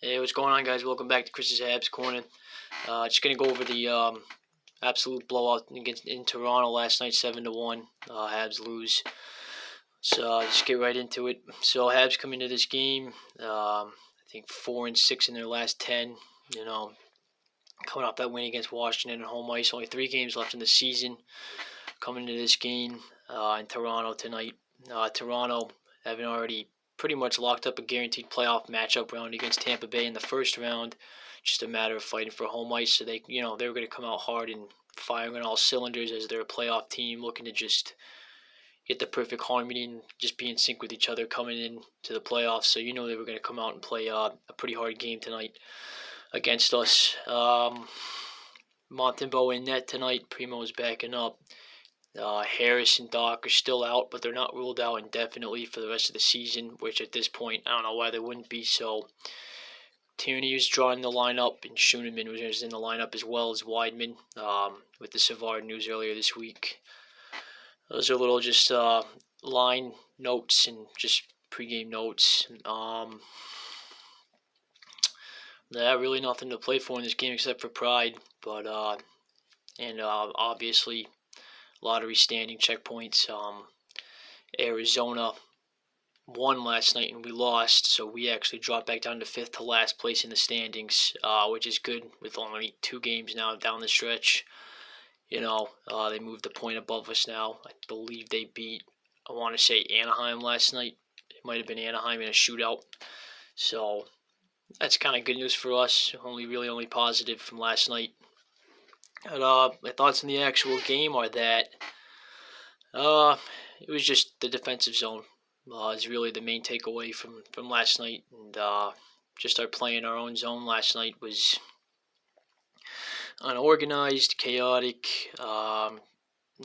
Hey, what's going on, guys? Welcome back to Chris's Habs Corner. Just gonna go over the absolute blowout in Toronto last night, 7-1. Habs lose. So just get right into it. So Habs come into this game, I think 4-6 in their last 10. Coming off that win against Washington at home ice. Only 3 games left in the season. Coming into this game in Toronto tonight. Toronto having already pretty much locked up a guaranteed playoff matchup round against Tampa Bay in the first round. Just a matter of fighting for home ice. So they were going to come out hard and firing on all cylinders as they're a playoff team, looking to just get the perfect harmony and just be in sync with each other coming into the playoffs. So they were going to come out and play a pretty hard game tonight against us. Montembeault in net tonight. Primo is backing up. Harris and Doc are still out, but they're not ruled out indefinitely for the rest of the season, which at this point, I don't know why they wouldn't be. So Tierney was drawing the lineup, and Schoenemann was in the lineup as well as Wideman with the Savard news earlier this week. Those are little just line notes and just pregame notes. Really nothing to play for in this game except for pride, but obviously lottery standing checkpoints. Arizona won last night and we lost, so we actually dropped back down to 5th to last place in the standings, which is good with only 2 games now down the stretch. They moved a point above us now. I believe they beat, I want to say, Anaheim last night. It might have been Anaheim in a shootout. So that's kind of good news for us. Only positive from last night. But, my thoughts on the actual game are that it was just the defensive zone is really the main takeaway from last night. And just our play in our own zone last night was unorganized, chaotic,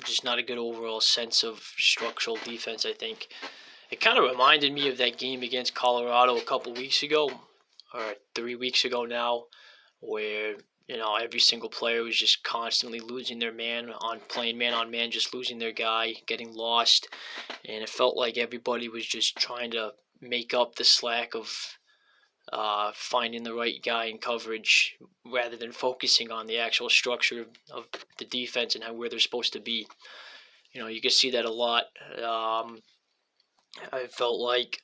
just not a good overall sense of structural defense, I think. It kind of reminded me of that game against Colorado a couple weeks ago, or 3 weeks ago now, where every single player was just constantly losing their playing man on man, just losing their guy, getting lost, and it felt like everybody was just trying to make up the slack of finding the right guy in coverage rather than focusing on the actual structure of the defense and where they're supposed to be. You can see that a lot. I felt like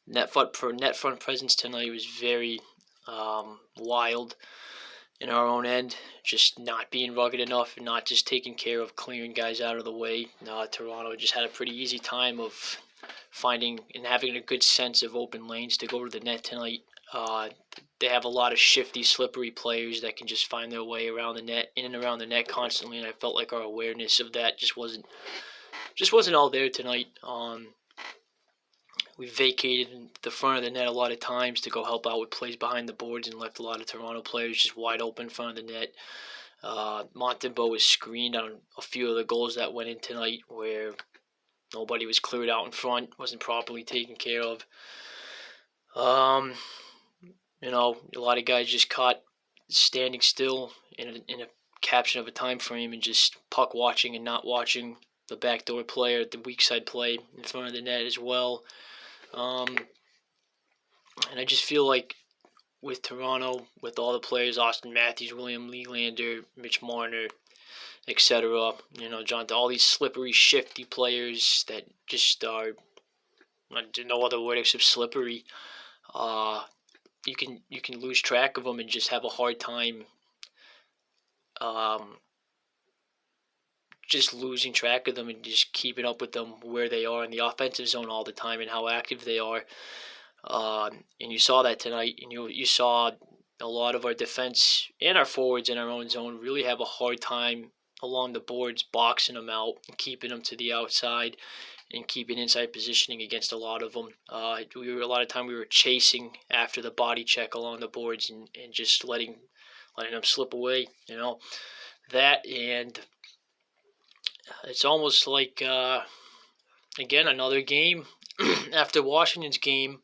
net front presence tonight was very wild in our own end, just not being rugged enough and not just taking care of clearing guys out of the way. Toronto just had a pretty easy time of finding and having a good sense of open lanes to go to the net tonight. They have a lot of shifty, slippery players that can just find their way around the net, in and around the net constantly, and I felt like our awareness of that just wasn't all there tonight. We vacated the front of the net a lot of times to go help out with plays behind the boards and left a lot of Toronto players just wide open in front of the net. Montembeault was screened on a few of the goals that went in tonight where nobody was cleared out in front, wasn't properly taken care of. A lot of guys just caught standing still in a caption of a time frame and just puck watching and not watching the backdoor player, the weak side play in front of the net as well. And I just feel like with Toronto, with all the players, Austin Matthews, William Nylander, Mitch Marner, etc., John, all these slippery, shifty players that just are, no other word except slippery. You can lose track of them and just have a hard time just losing track of them and just keeping up with them where they are in the offensive zone all the time and how active they are. And you saw that tonight, and you saw a lot of our defense and our forwards in our own zone really have a hard time along the boards boxing them out and keeping them to the outside and keeping inside positioning against a lot of them. A lot of time we were chasing after the body check along the boards and just letting them slip away. That, and it's almost like again another game after Washington's game.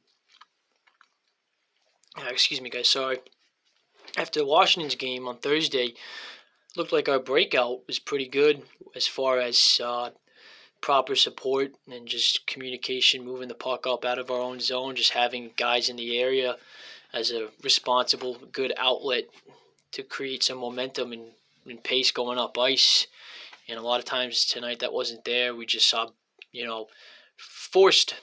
Excuse me, guys. Sorry. After Washington's game on Thursday, looked like our breakout was pretty good as far as proper support and just communication, moving the puck up out of our own zone, just having guys in the area as a responsible, good outlet to create some momentum and pace going up ice. And a lot of times tonight that wasn't there. We just saw, forced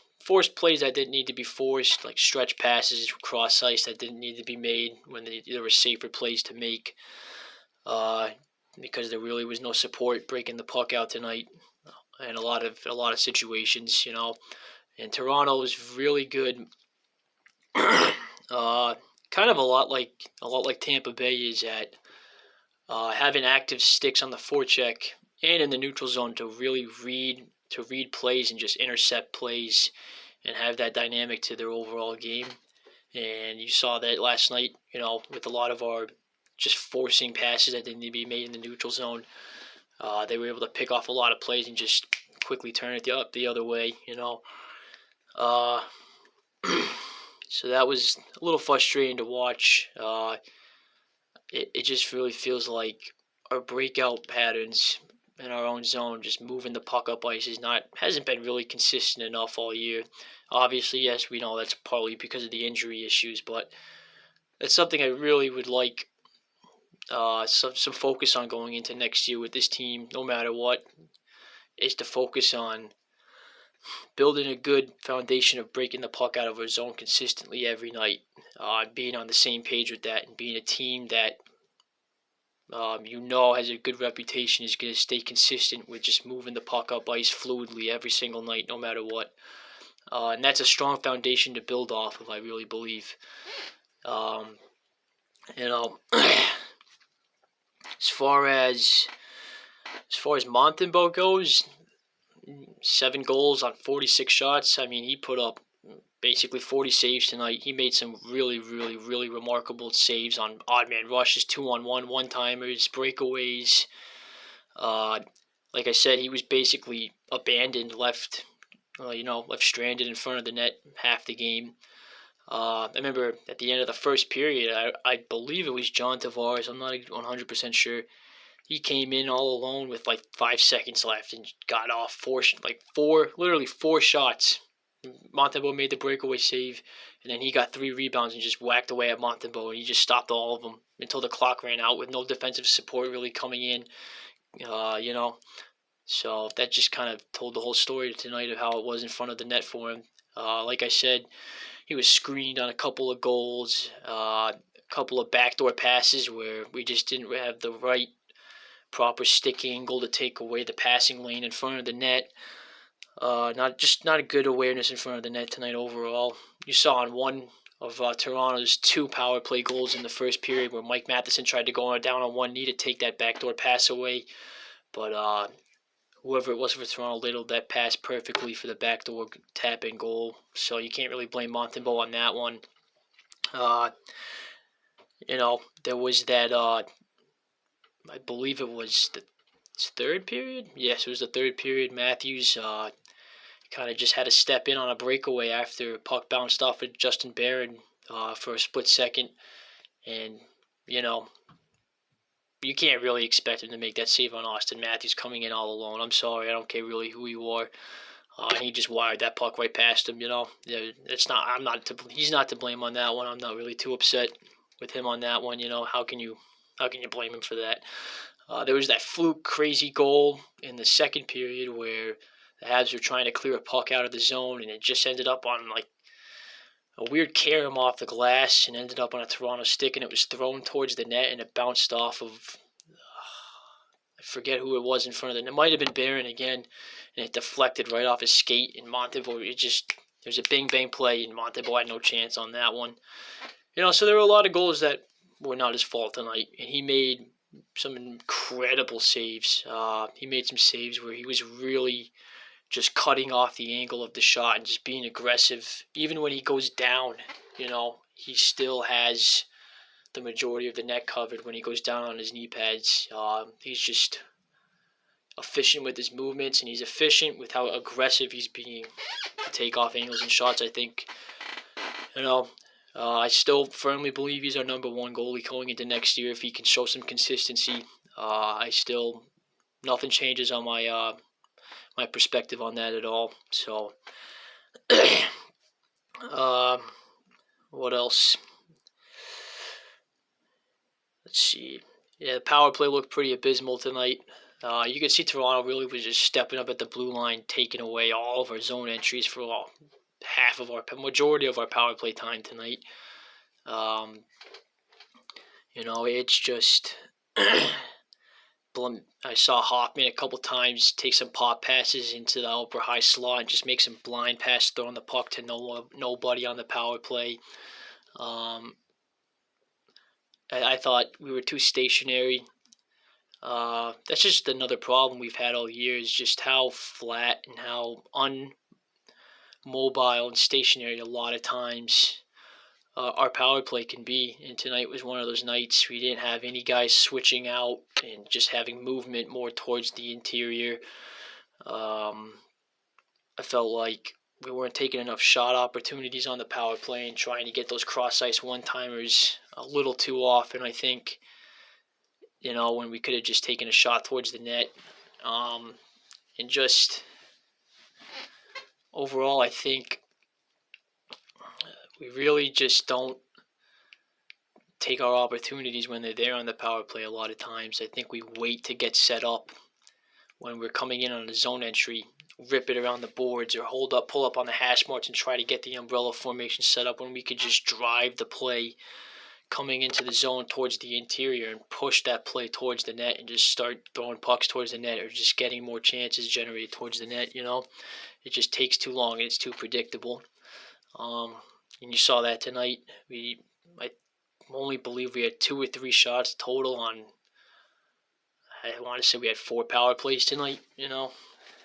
plays that didn't need to be forced, like stretch passes cross ice that didn't need to be made when there were safer plays to make. Because there really was no support breaking the puck out tonight, in a lot of situations, And Toronto was really good. Kind of a lot like Tampa Bay is at having active sticks on the forecheck and in the neutral zone to really read plays and just intercept plays and have that dynamic to their overall game. And you saw that last night, with a lot of our just forcing passes that didn't need to be made in the neutral zone. They were able to pick off a lot of plays and just quickly turn it the other way, So that was a little frustrating to watch. It just really feels like our breakout patterns in our own zone, just moving the puck up ice, hasn't been really consistent enough all year. Obviously, yes, we know that's partly because of the injury issues, but that's something I really would like some focus on going into next year with this team, no matter what, is to focus on building a good foundation of breaking the puck out of our zone consistently every night, being on the same page with that, and being a team that has a good reputation, is going to stay consistent with just moving the puck up ice fluidly every single night, no matter what. And that's a strong foundation to build off of, I really believe. As far as Montembeault goes, 7 goals on 46 shots. I mean, he put up basically 40 saves tonight. He made some really, really, really remarkable saves on odd man rushes, 2-on-1, one-timers, breakaways. Like I said, he was basically abandoned, left stranded in front of the net half the game. I remember at the end of the first period, I believe it was John Tavares, I'm not 100% sure. He came in all alone with like 5 seconds left and got off four shots. Montembeault made the breakaway save, and then he got 3 rebounds and just whacked away at Montembeault, and he just stopped all of them until the clock ran out with no defensive support really coming in, So that just kind of told the whole story tonight of how it was in front of the net for him. Like I said, he was screened on a couple of goals, a couple of backdoor passes where we just didn't have the right proper stick angle to take away the passing lane in front of the net. Not a good awareness in front of the net tonight overall. You saw on one of Toronto's 2 power play goals in the first period where Mike Matheson tried to go down on one knee to take that backdoor pass away, but whoever it was for Toronto ladled that pass perfectly for the backdoor tap-in goal. So you can't really blame Montembeault on that one. There was that, I believe it was the third period? Yes, it was the third period. Matthews kind of just had to step in on a breakaway after puck bounced off of Justin Barron for a split second. And, you can't really expect him to make that save on Austin Matthews coming in all alone. I'm sorry, I don't care really who you are. He just wired that puck right past him. He's not to blame on that one. I'm not really too upset with him on that one. How can you blame him for that? There was that fluke crazy goal in the second period where the Habs were trying to clear a puck out of the zone, and it just ended up on like a weird carom off the glass and ended up on a Toronto stick, and it was thrown towards the net, and it bounced off of, I forget who it was in front of the net. It might have been Barron again, and it deflected right off his skate, and Montembeault, there's a bing-bang play, and Montembeault had no chance on that one. So there were a lot of goals that were not his fault tonight, and he made some incredible saves. He made some saves where he was really just cutting off the angle of the shot and just being aggressive. Even when he goes down, he still has the majority of the net covered when he goes down on his knee pads. He's just efficient with his movements, and he's efficient with how aggressive he's being to take off angles and shots. I think, I still firmly believe he's our number 1 goalie going into next year if he can show some consistency. Nothing changes on my perspective on that at all. So, what else? Let's see. Yeah, the power play looked pretty abysmal tonight. You could see Toronto really was just stepping up at the blue line, taking away all of our zone entries for majority of our power play time tonight. It's just I saw Hoffman a couple times take some pop passes into the upper high slot and just make some blind pass throwing the puck to nobody on the power play. I thought we were too stationary. That's just another problem we've had all year, is just how flat and how unmobile and stationary a lot of times our power play can be. And tonight was one of those nights we didn't have any guys switching out and just having movement more towards the interior. I felt like we weren't taking enough shot opportunities on the power play and trying to get those cross-ice one-timers a little too often, I think, when we could have just taken a shot towards the net. And just overall, I think we really just don't take our opportunities when they're there on the power play a lot of times. I think we wait to get set up when we're coming in on a zone entry, rip it around the boards or pull up on the hash marks and try to get the umbrella formation set up when we could just drive the play coming into the zone towards the interior and push that play towards the net and just start throwing pucks towards the net or just getting more chances generated towards the net. It just takes too long and it's too predictable. And you saw that tonight. I only believe we had 2 or 3 shots total on, I want to say we had 4 power plays tonight,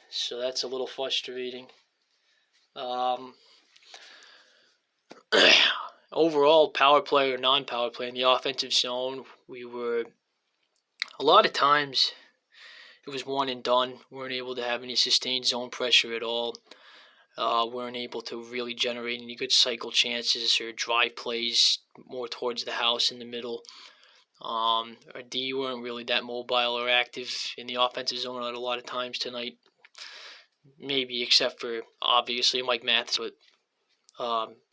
so that's a little frustrating. Overall, power play or non-power play in the offensive zone, a lot of times it was one and done. We weren't able to have any sustained zone pressure at all. Weren't able to really generate any good cycle chances or drive plays more towards the house in the middle. Our D weren't really that mobile or active in the offensive zone a lot of times tonight. Maybe except for, obviously, Mike Mathis, but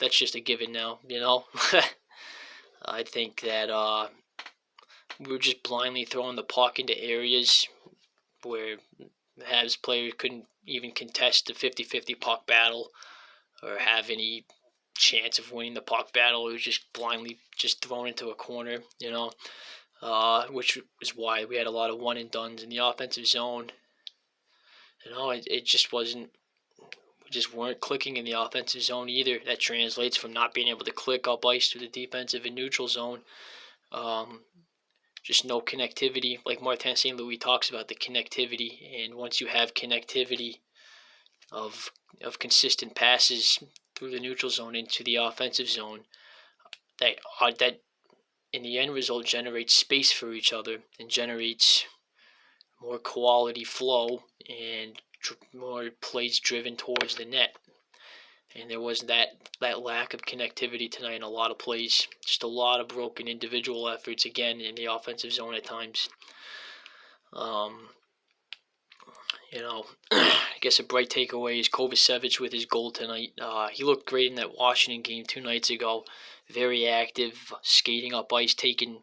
that's just a given now, I think that we were just blindly throwing the puck into areas where the Habs player couldn't even contest the 50-50 puck battle or have any chance of winning the puck battle. It was just blindly just thrown into a corner, which is why we had a lot of one and dones in the offensive zone. It just wasn't. We just weren't clicking in the offensive zone either. That translates from not being able to click up ice to the defensive and neutral zone. Just no connectivity. Like Martin St. Louis talks about the connectivity, and once you have connectivity of consistent passes through the neutral zone into the offensive zone, that in the end result generates space for each other and generates more quality flow and more plays driven towards the net. And there was that lack of connectivity tonight in a lot of plays. Just a lot of broken individual efforts, again, in the offensive zone at times. I guess a bright takeaway is Kovacevic with his goal tonight. He looked great in that Washington game 2 nights ago. Very active, skating up ice, taking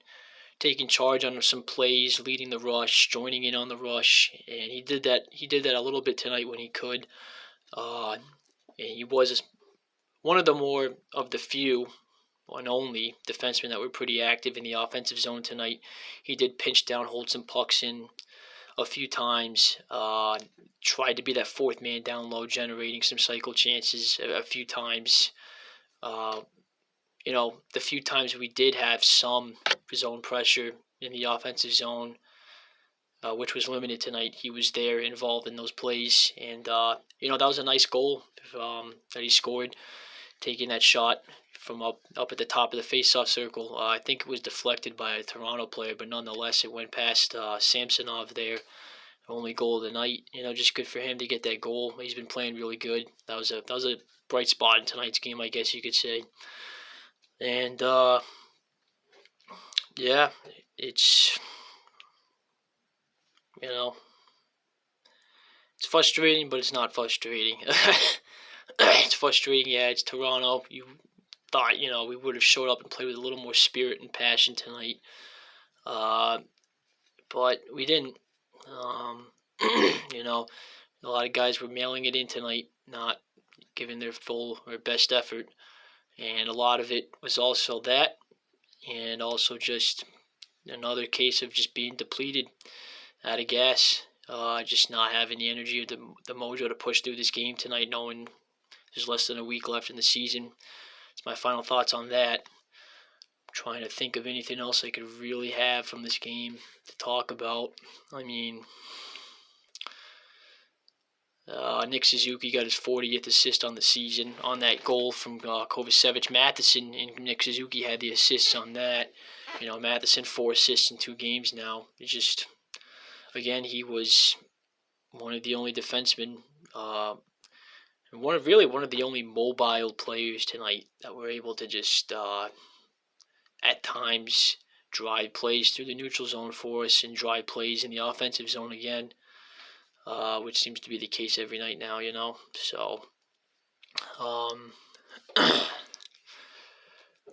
charge on some plays, leading the rush, joining in on the rush, and he did that a little bit tonight when he could. And he was one of the few and only defensemen that were pretty active in the offensive zone tonight. He did pinch down, hold some pucks in a few times, tried to be that fourth man down low, generating some cycle chances a few times. The few times we did have some zone pressure in the offensive zone, which was limited tonight, he was there involved in those plays. And, that was a nice goal that he scored, taking that shot from up at the top of the face-off circle. I think it was deflected by a Toronto player, but nonetheless, it went past Samsonov there. Only goal of the night. Just good for him to get that goal. He's been playing really good. That was a bright spot in tonight's game, I guess you could say. And, it's, It's frustrating, but it's not frustrating. It's frustrating, yeah. It's Toronto. You thought, we would have showed up and played with a little more spirit and passion tonight. But we didn't. Um, a lot of guys were mailing it in tonight, not giving their full or best effort. And a lot of it was also that, and also just another case of just being depleted, out of gas, just not having the energy or the mojo to push through this game tonight, knowing there's less than a week left in the season. It's my final thoughts on that. I'm trying to think of anything else I could really have from this game to talk about. I mean, Nick Suzuki got his 40th assist on the season on that goal from Kovacevic. Matheson and Nick Suzuki had the assists on that. Matheson 4 assists in 2 games now. It's just, again, he was one of the only defensemen, and one of the only mobile players tonight that were able to just at times drive plays through the neutral zone for us and drive plays in the offensive zone again. Which seems to be the case every night now, So,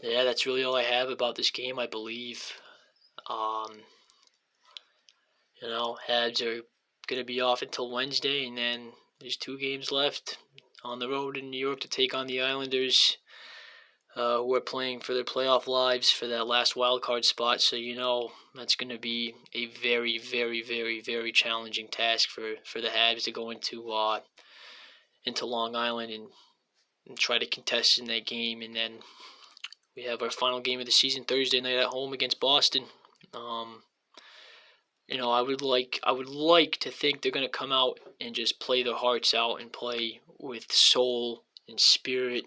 yeah, that's really all I have about this game, I believe. Habs are going to be off until Wednesday, and then there's 2 games left on the road in New York to take on the Islanders, who are playing for their playoff lives for that last wild card spot. So that's going to be a very, very, very, very challenging task for the Habs to go into Long Island and try to contest in that game. And then we have our final game of the season Thursday night at home against Boston. I would like to think they're going to come out and just play their hearts out and play with soul and spirit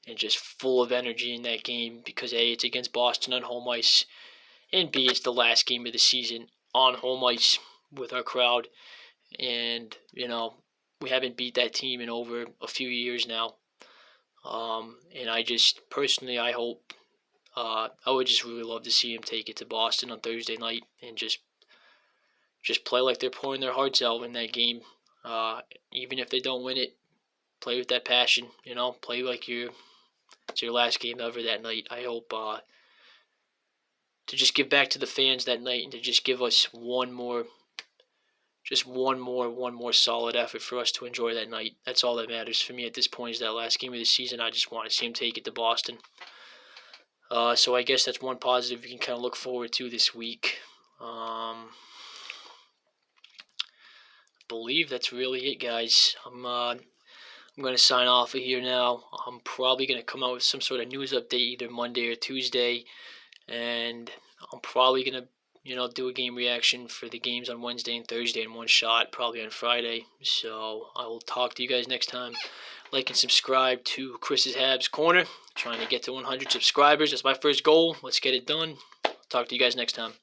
and just full of energy in that game, because A, it's against Boston on home ice, and B, it's the last game of the season on home ice with our crowd. And, we haven't beat that team in over a few years now. And I just, personally, I hope, I would just really love to see them take it to Boston on Thursday night and just play like they're pouring their hearts out in that game. Even if they don't win it, play with that passion, play like it's your last game ever that night. I hope to just give back to the fans that night and to just give us one more solid effort for us to enjoy that night. That's all that matters for me at this point, is that last game of the season. I just want to see them take it to Boston. So I guess that's one positive you can kind of look forward to this week. I believe that's really it, guys. I'm going to sign off of here now. I'm probably going to come out with some sort of news update either Monday or Tuesday, and I'm probably going to do a game reaction for the games on Wednesday and Thursday in one shot, probably on Friday. So I will talk to you guys next time. Like and subscribe to Chris's Habs Corner. Trying to get to 100 subscribers. That's my first goal. Let's get it done. Talk to you guys next time.